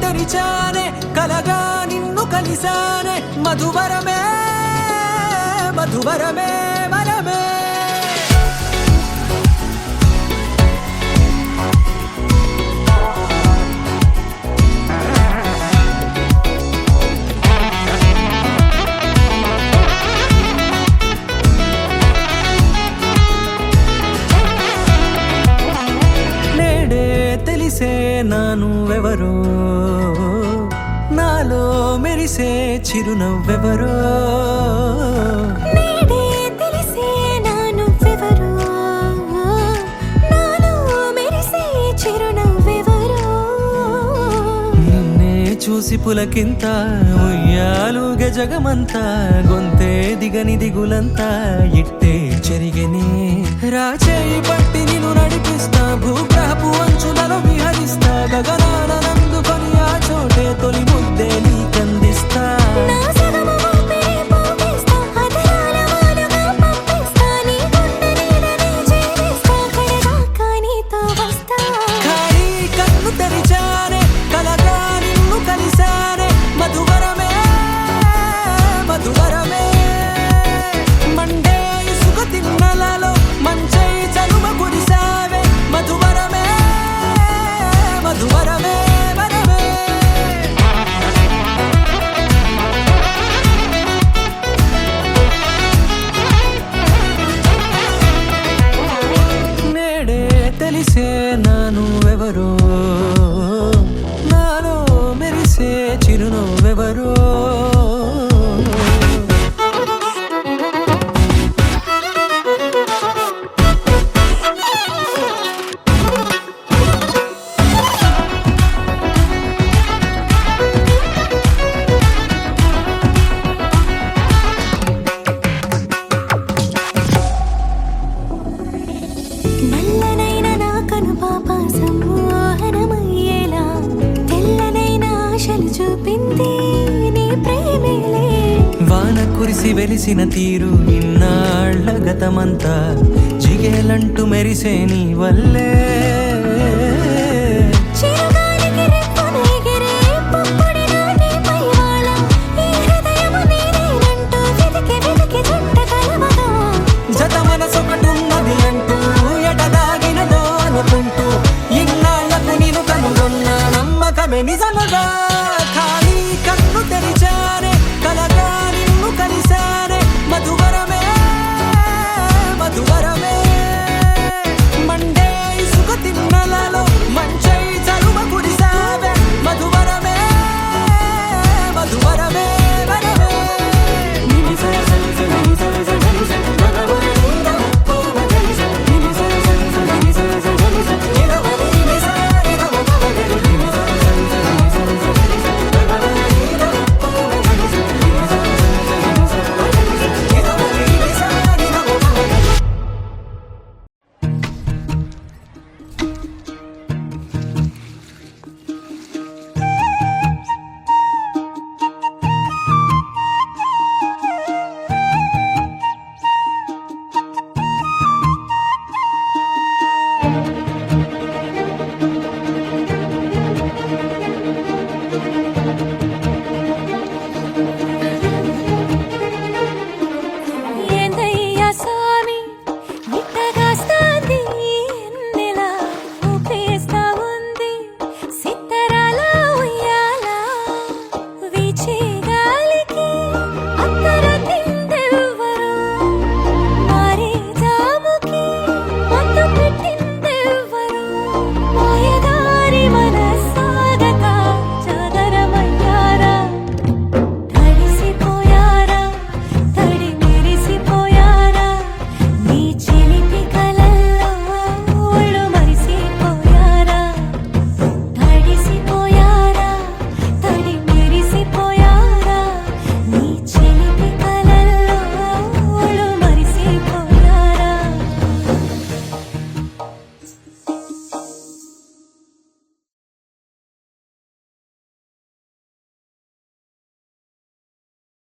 తెరిచానే కలగా నిన్ను కలిసానే మధువరమే మధువరమే వరమే తెలిసే నానువెవరో నాలో మెరిసే చిరునవ్వెవరో నేడే తెలిసే నానువెవరో నాలో మెరిసే చిరునవ్వెవరో నిన్నే చూసి పులకింత ఉయ్యాలుగే జగమంతా గొంతే దిగని దిగులంతా ఇట్టే చెరిగెనే రాచేయి పట్టి నిన్ను నడిపిస్తా భూగ్రహపు అంచులలో విహరిస్తా గగనాన నందుకొని ఆ చోటే తొలి ముద్దే నీకందిస్తా నా సగమ ఊపిరి పోగిస్తా అదరాల వాలుగా పంపిస్తా నీ గుండె నీడనే చేరిస్తా కడదాకా నీతో వస్తా ఖాళీ కన్ను తెరిచానే కలగా నిన్ను కలిసానే మధువరమే మధువరమే మండే ఇసుక తిన్నలలో మంచై చలువ కురిసావే మధువరమే మధువరమే వరమే నేడే తెలిసే నానువెవరో నాలో మెరిసే చిరునవ్వెవరో నల్లనైన నా కనుపాప సమ్మోహనమయ్యేలా తెల్లనైన ఆశలు చూపింది నీ ప్రేమేలే వాన కురిసి వెలిసిన తీరు ఇన్నాళ్ల గతమంతా జిగేలంటూ మెరిసే నీ వల్లే